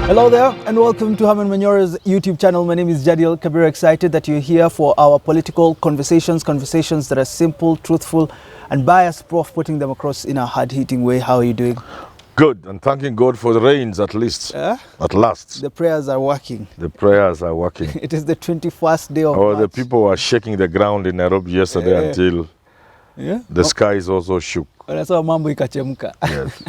Hello there and welcome to Herman Manyora's YouTube channel. My name is Jadiel Kabir. Excited that you're here for our political conversations that are simple, truthful and biased, Prof, putting them across in a hard-hitting way. How are you doing? Good, and thanking God for the rains at least. At last. The prayers are working. The prayers are working. It is the 21st day of March. The people were shaking the ground in Nairobi yesterday until the skies also shook. Yes. Yes.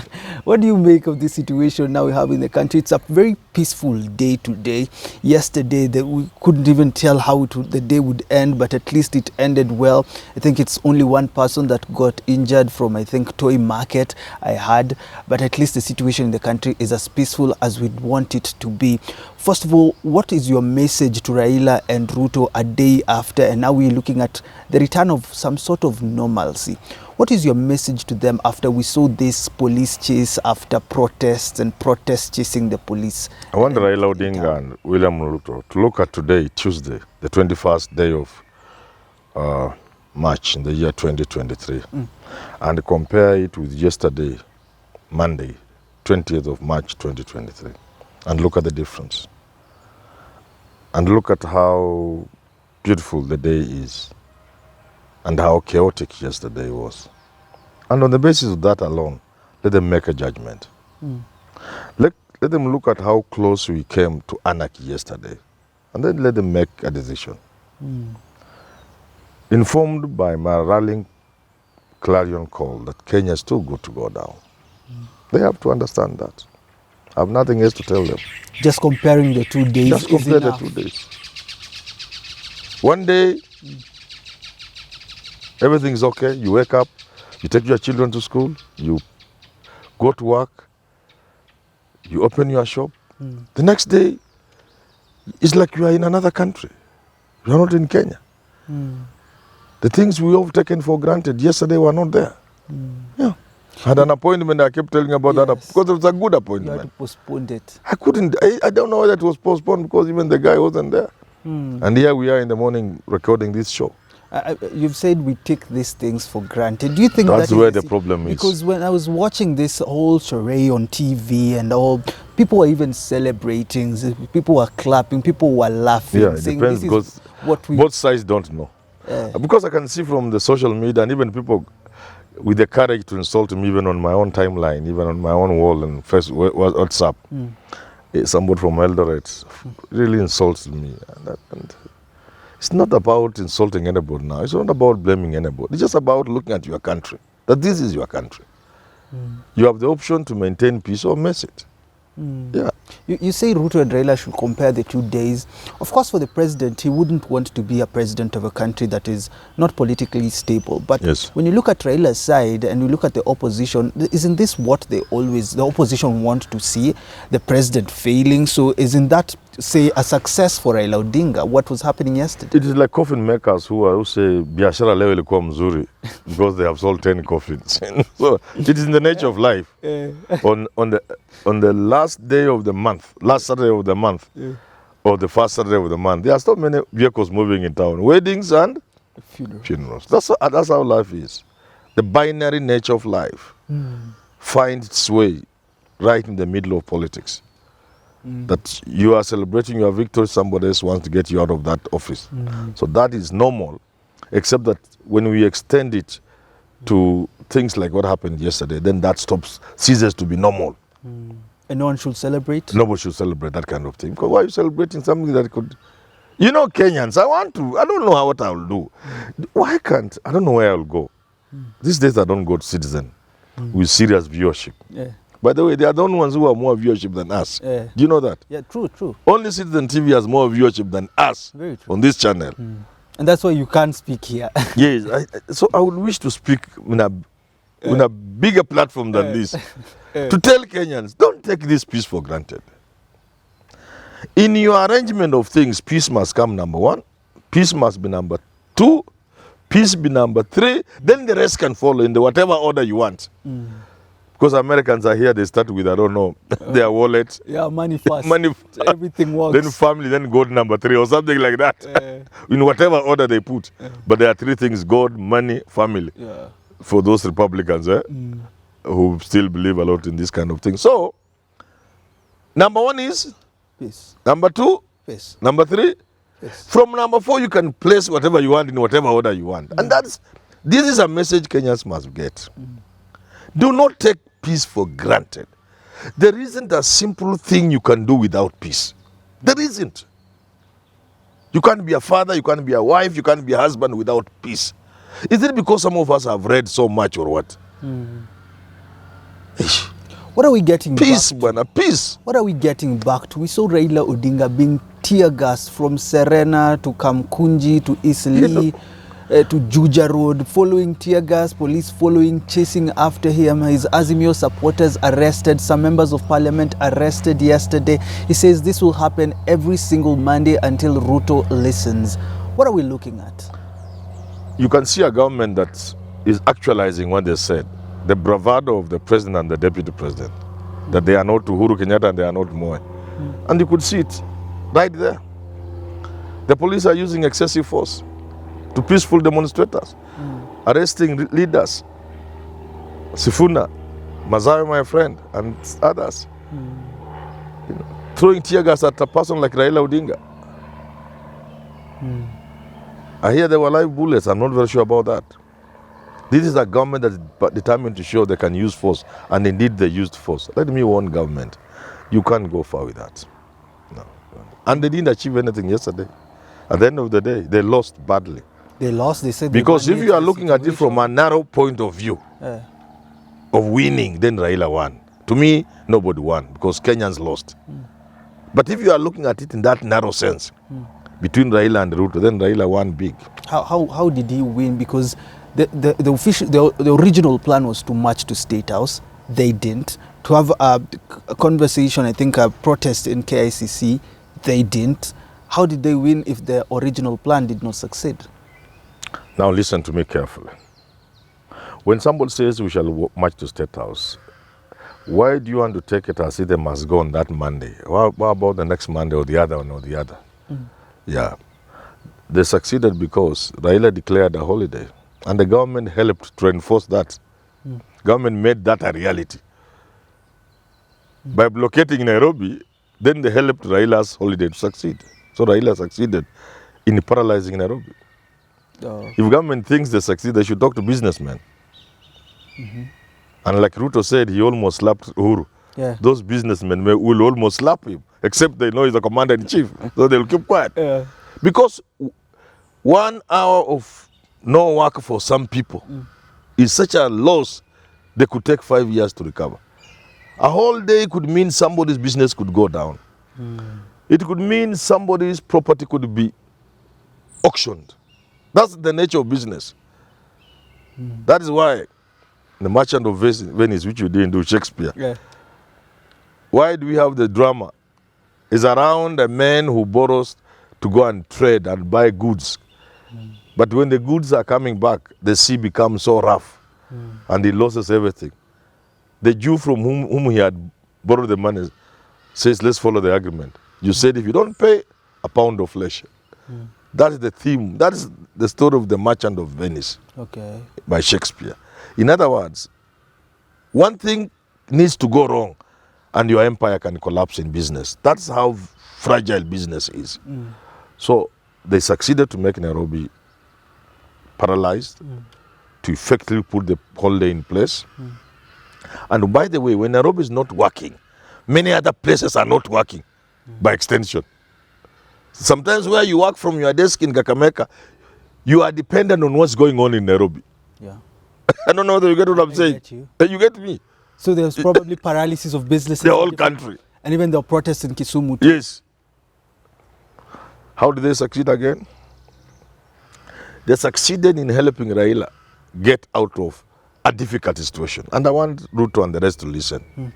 What do you make of this situation now we have in the country? It's a very peaceful day today. Yesterday, we couldn't even tell how the day would end, but at least it ended well. I think it's only one person that got injured from, I think, Toy Market, I heard. But at least the situation in the country is as peaceful as we'd want it to be. First of all, what is your message to Raila and Ruto a day after? And now we're looking at the return of some sort of normalcy. What is your message to them after we saw this police chase after protests and protests chasing the police? I want Raila Odinga and William Ruto to look at today, Tuesday, the 21st day of March in the year 2023, and compare it with yesterday, Monday, 20th of March 2023, and look at the difference. And look at how beautiful the day is and how chaotic yesterday was. And on the basis of that alone, let them make a judgment. Let them look at how close we came to anarchy yesterday, and then let them make a decision. Informed by my rallying clarion call that Kenya is too good to go down. They have to understand that. I have nothing else to tell them. Just comparing the 2 days Just compare the 2 days. One day, everything's okay. You wake up, you take your children to school, you go to work, you open your shop. The next day, it's like you are in another country. You are not in Kenya. The things we have taken for granted yesterday were not there. Yeah. I had an appointment, I kept telling you about that because it was a good appointment. You had to postpone it. I couldn't, I don't know whether it was postponed because even the guy wasn't there. And here we are in the morning recording this show. You've said we take these things for granted. Do you think that's where the problem is? Because when I was watching this whole charade on TV and all, people were even celebrating, people were clapping, people were laughing. Yeah, it depends because both sides don't know. Because I can see from the social media and even people with the courage to insult me even on my own timeline, even on my own wall and WhatsApp. Somebody from Eldoret really insults me. And it's not about insulting anybody now. It's not about blaming anybody. It's just about looking at your country, that this is your country. You have the option to maintain peace or mess it. Yeah. You say Ruto and Raila should compare the 2 days. Of course, for the president, he wouldn't want to be a president of a country that is not politically stable. But when you look at Raila's side and you look at the opposition, isn't this what the opposition want to see? The president failing. So isn't that, say, a success for Raila Odinga, what was happening yesterday? It is like coffin makers who say, biashara leo ilikuwa mzuri, because they have sold 10 coffins. So it is in the nature of life. On the last day of the month, last Saturday of the month, or the first Saturday of the month, there are so many vehicles moving in town. Weddings and funerals. That's how life is. The binary nature of life finds its way right in the middle of politics. That you are celebrating your victory, somebody else wants to get you out of that office. So that is normal, except that when we extend it to things like what happened yesterday, then that ceases to be normal. And no one should celebrate? Nobody should celebrate that kind of thing. Because why are you celebrating something that could... You know, Kenyans, I don't know what I will do. Why can't... I don't know where I will go. These days I don't go to Citizen with serious viewership. By the way, they are the only ones who have more viewership than us. Do you know that? Yeah, true. Only Citizen TV has more viewership than us on this channel. And that's why you can't speak here. Yes, so I would wish to speak in a bigger platform than this. To tell Kenyans, don't take this peace for granted. In your arrangement of things, peace must come number 1, peace must be number 2, peace be number 3, then the rest can follow in whatever order you want. Because Americans are here, they start with, I don't know, their wallet. Yeah, money first. Everything works. Then family, then God number 3 or something like that. In whatever order they put. But there are 3 things: God, money, family. For those Republicans who still believe a lot in this kind of thing. So, Number 1 is, Peace. number 2, Peace. number 3. Peace. From number 4, you can place whatever you want in whatever order you want. And this is a message Kenyans must get. Do not take peace for granted. There isn't a simple thing you can do without peace. There isn't. You can't be a father, you can't be a wife, you can't be a husband without peace. Is it because some of us have read so much or what? What are we getting Peace, back Bwana, peace. What are we getting back to? We saw Raila Odinga being tear gassed from Serena to Kamkunji to Eastleigh to Juja Road, following tear gas, police following, chasing after him. His Azimio supporters arrested, some members of parliament arrested yesterday. He says this will happen every single Monday until Ruto listens. What are we looking at? You can see a government that is actualizing what they said. The bravado of the president and the deputy president, that they are not Uhuru Kenyatta and they are not Moi. And you could see it right there. The police are using excessive force to peaceful demonstrators, arresting leaders, Sifuna, Mazayo, my friend, and others. You know, throwing tear gas at a person like Raila Odinga. I hear there were live bullets. I'm not very sure about that. This is a government that is determined to show they can use force, and indeed they used force. Let me warn government, you can't go far with that. No. And they didn't achieve anything yesterday. At the end of the day, they lost badly. They lost, they said. Because if you are looking at it from a narrow point of view of winning, then Raila won. To me, nobody won because Kenyans lost. But if you are looking at it in that narrow sense, between Raila and Ruto, then Raila won big. How did he win? Because the original plan was to march to State House. They didn't. To have a conversation, I think a protest in KICC, they didn't. How did they win if the original plan did not succeed? Now listen to me carefully. When somebody says we shall march to State House, why do you want to take it as if they must go on that Monday? What about the next Monday or the other one or the other? Yeah. They succeeded because Raila declared a holiday. And the government helped to enforce that. Government made that a reality. By blockading Nairobi, then they helped Raila's holiday to succeed. So Raila succeeded in paralyzing Nairobi. If government thinks they succeed, they should talk to businessmen. And like Ruto said, he almost slapped Uhuru. Yeah. Those businessmen will almost slap him, except they know he's the commander-in-chief. So they'll keep quiet. Because 1 hour of no work for some people is such a loss, they could take 5 years to recover. A whole day could mean somebody's business could go down. It could mean somebody's property could be auctioned. That's the nature of business. That is why the Merchant of Venice, which you didn't do, Shakespeare, why do we have the drama? It's around a man who borrows to go and trade and buy goods. But when the goods are coming back, the sea becomes so rough and he loses everything. The Jew from whom he had borrowed the money says, let's follow the agreement. You said if you don't pay, a pound of flesh. That is the theme. That is the story of the Merchant of Venice by Shakespeare. In other words, one thing needs to go wrong and your empire can collapse in business. That's how fragile business is. So they succeeded to make Nairobi paralyzed, to effectively put the holiday in place. And by the way, when Nairobi is not working, many other places are not working by extension. Sometimes where you work from your desk in Kakamega, you are dependent on what's going on in Nairobi. I don't know whether you get what I'm saying. You get me? So there's probably paralysis of businesses. The whole country. And even the protests in Kisumu too. Yes. How did they succeed again? They succeeded in helping Raila get out of a difficult situation. And I want Ruto and the rest to listen.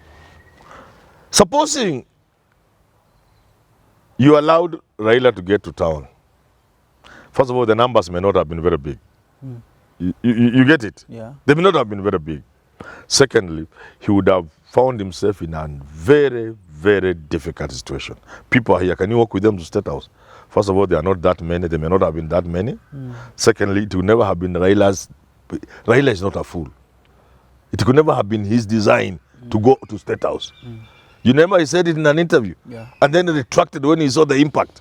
Supposing you allowed Raila to get to town, first of all, the numbers may not have been very big. You get it? They may not have been very big. Secondly, he would have found himself in a very, very difficult situation. People are here. Can you walk with them to State House? First of all, they are not that many. They may not have been that many. Secondly, it would never have been Raila's. Raila is not a fool. It could never have been his design to go to State House. You remember he said it in an interview, and then he retracted when he saw the impact.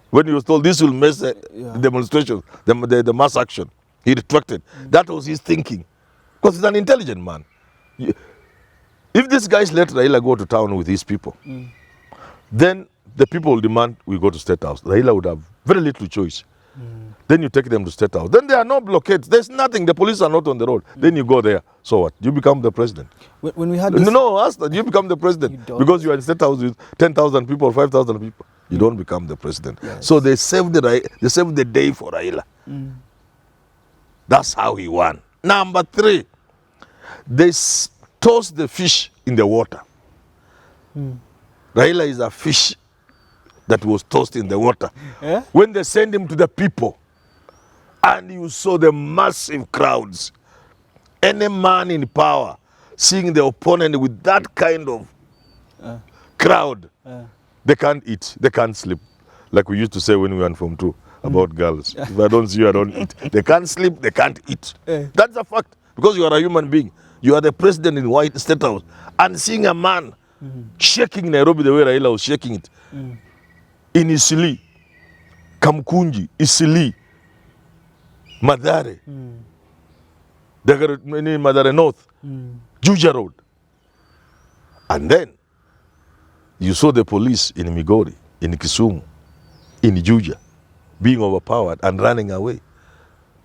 When he was told this will mess the demonstration, the mass action, he retracted. That was his thinking, because he's an intelligent man. If these guys let Raila go to town with his people, then the people will demand we go to State House. Raila would have very little choice. Then you take them to State House. Then there are no blockades. There's nothing. The police are not on the road. Then you go there. So what? You become the president. When we had this... No, ask that. You become the president. Because you are in State House with 10,000 people or 5,000 people. You don't become the president. Yes. So they saved the day for Raila. That's how he won. Number 3, they toss the fish in the water. Raila is a fish that was tossed in the water. When they send him to the people, and you saw the massive crowds, any man in power seeing the opponent with that kind of crowd, they can't eat, they can't sleep. Like we used to say when we went from 2 about girls. If I don't see you, I don't eat. They can't sleep, they can't eat. That's a fact, because you are a human being. You are the president in White State House, and seeing a man shaking Nairobi the way Raila was shaking it, in Isili, Kamkunji, Isili, Madare, Madare North, Juja Road. And then you saw the police in Migori, in Kisumu, in Juja, being overpowered and running away.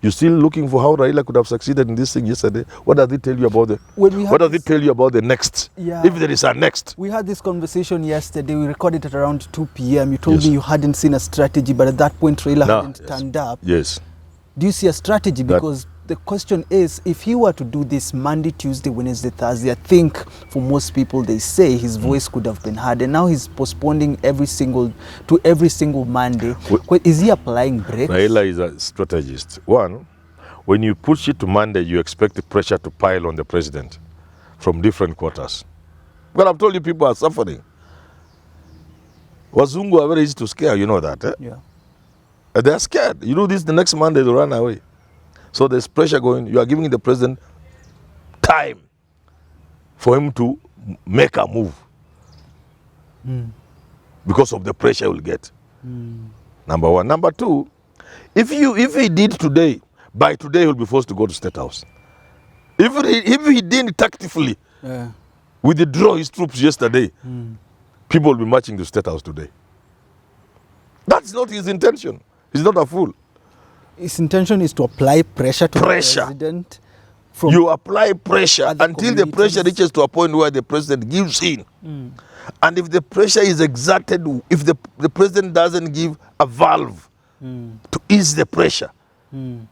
You're still looking for how Raila could have succeeded in this thing yesterday. What does it tell you about what does it tell you about the next? If there is a next. We had this conversation yesterday. We recorded it around 2 p.m. You told me you hadn't seen a strategy, but at that point Raila hadn't turned up. Yes. Do you see a strategy? Because the question is, if he were to do this Monday, Tuesday, Wednesday, Thursday, I think for most people they say his voice could have been heard, and now he's postponing every single Monday. Is he applying brakes? Raila is a strategist. One, when you push it to Monday, you expect the pressure to pile on the president from different quarters. Well, I've told you, people are suffering. Wazungu are very easy to scare, you know that. Yeah. They are scared. You do this the next Monday, they run away. So there's pressure going. You are giving the president time for him to make a move because of the pressure he will get. Number 1. Number 2, if he did today, by today he will be forced to go to State House. If he didn't tactfully withdraw his troops yesterday, people will be marching to State House today. That's not his intention. He's not a fool. His intention is to apply pressure to the president. You apply pressure until the pressure reaches to a point where the president gives in. And if the pressure is exerted, if the president doesn't give a valve to ease the pressure, then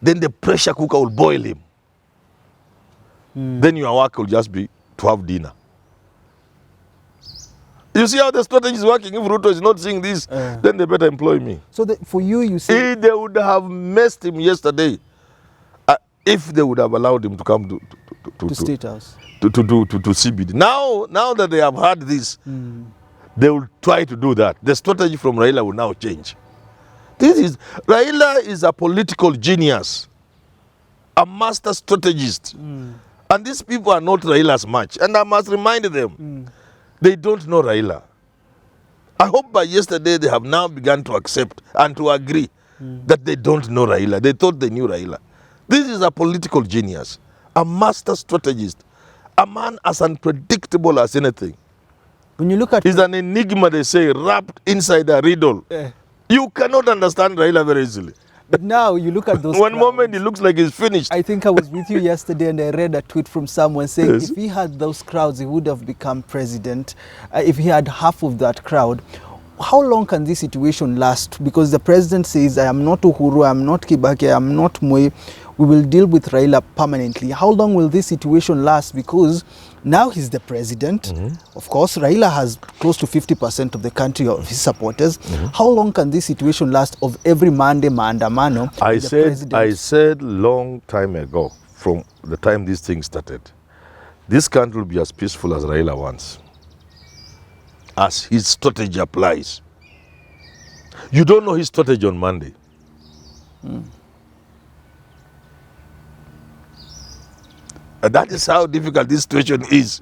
the pressure cooker will boil him. Then your work will just be to have dinner. You see how the strategy is working? If Ruto is not seeing this, then they better employ me. So for you see... They would have messed him yesterday if they would have allowed him to come to State House. To CBD. Now that they have heard this, they will try to do that. The strategy from Raila will now change. Raila is a political genius, a master strategist. And these people are not Raila's match. And I must remind them, they don't know Raila. I hope by yesterday they have now begun to accept and to agree that they don't know Raila. They thought they knew Raila. This is a political genius, a master strategist, a man as unpredictable as anything. When you look at... He's an enigma, they say, wrapped inside a riddle. You cannot understand Raila very easily. But now you look at those One moment he looks like he's finished. I think I was with you yesterday and I read a tweet from someone saying if he had those crowds, he would have become president. If he had half of that crowd, how long can this situation last? Because the president says, I am not Uhuru, I am not Kibaki, I am not Moi. We will deal with Raila permanently. How long will this situation last? Because now he's the president. Of course, Raila has close to 50% of the country of his supporters. How long can this situation last of every Monday maandamano? I said long time ago, from the time this thing started, this country will be as peaceful as Raila wants, as his strategy applies. You don't know his strategy on Monday. And that is how difficult this situation is.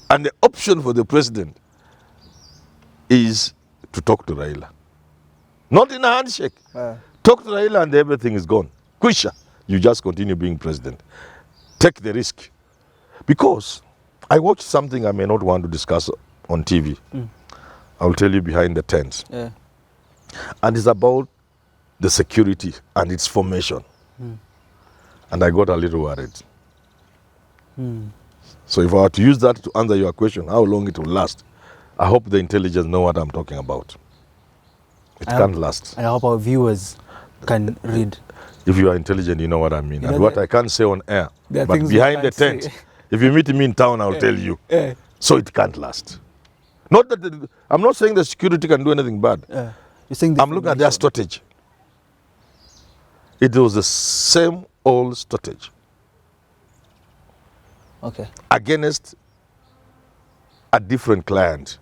And the option for the president is to talk to Raila. Not in a handshake. Talk to Raila and everything is gone. Kwisha. You just continue being president. Take the risk. Because I watched something I may not want to discuss on TV. I will tell you behind the tents. Yeah. And it's about the security and its formation. And I got a little worried. So if I were to use that to answer your question, how long it will last, I hope the intelligence know what I'm talking about. It can't last. I hope our viewers can read. If you are intelligent, you know what I mean. You and know what I can't say on air, there are but things we behind the can't tent, say. if you meet me in town, I'll tell you. So it can't last. Not that I'm not saying the security can do anything bad. You're saying I'm looking at their strategy. It was the same old strategy. Okay. Against a different client.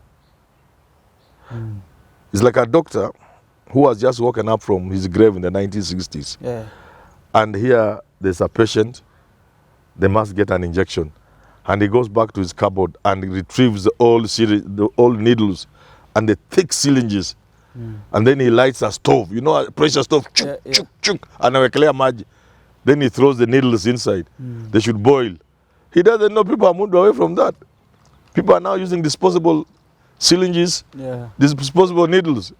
It's like a doctor who has just woken up from his grave in the 1960s. Yeah. And here there's a patient, they must get an injection. And he goes back to his cupboard and retrieves the old needles and the thick syringes. And then he lights a stove, you know, a pressure stove, chuk, chuk, chuk, and a clear magic. Then he throws the needles inside. They should boil. He doesn't know people are moved away from that. People are now using disposable syringes, disposable needles.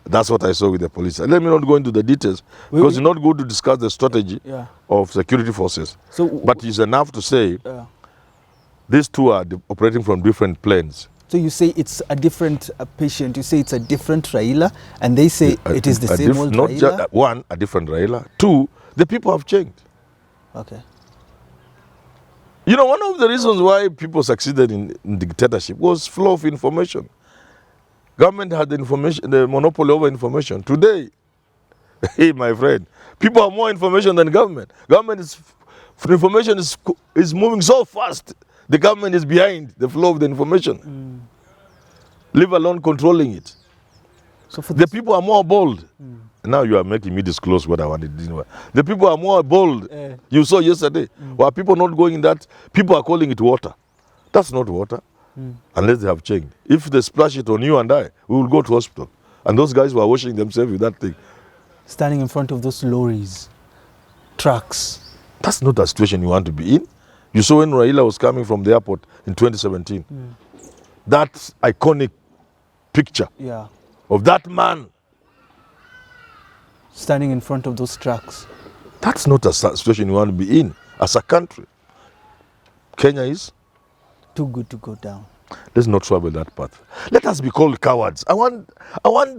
That's what I saw with the police. Let me not go into the details because it's not good to discuss the strategy of security forces. So, but it's enough to say these two are operating from different planes. So you say it's a different patient, you say it's a different Raila, and they say it is the same old not Raila? Just, one, a different Raila. Two, the people have changed. Okay. You know, one of the reasons why people succeeded in dictatorship was flow of information. Government had the information, the monopoly over information. Today, hey, my friend, people have more information than government. Information is moving so fast. The government is behind the flow of the information. Leave alone controlling it. So for the people are more bold. Now you are making me disclose what I wanted to do. The people are more bold. You saw yesterday. Were people not going in that? People are calling it water. That's not water. Unless they have changed. If they splash it on you and I, we will go to hospital. And those guys were washing themselves with that thing. Standing in front of those lorries, trucks. That's not a situation you want to be in. You saw when Raila was coming from the airport in 2017. That iconic picture of that man standing in front of those trucks. That's not a situation you want to be in as a country. Kenya is too good to go down. Let's not travel that path. Let us be called cowards. I want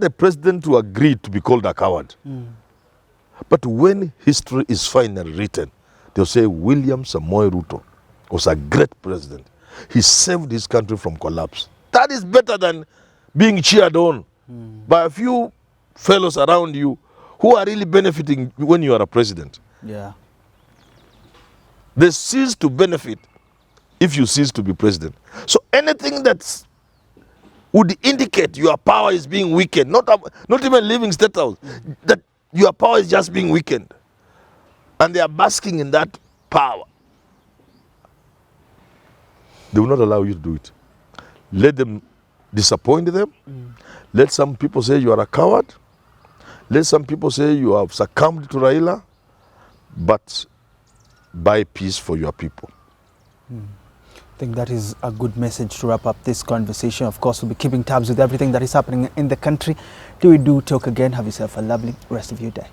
the president to agree to be called a coward. But when history is finally written, they'll say William Samoei Ruto was a great president. He saved his country from collapse. That is better than being cheered on by a few fellows around you who are really benefiting when you are a president. Yeah. They cease to benefit if you cease to be president. So anything that would indicate your power is being weakened, not even leaving State House, that your power is just being weakened. And they are basking in that power. They will not allow you to do it. Let them disappoint them. Let some people say you are a coward. Let some people say you have succumbed to Raila. But buy peace for your people. I think that is a good message to wrap up this conversation. Of course, we'll be keeping tabs with everything that is happening in the country. Till we do talk again, have yourself a lovely rest of your day.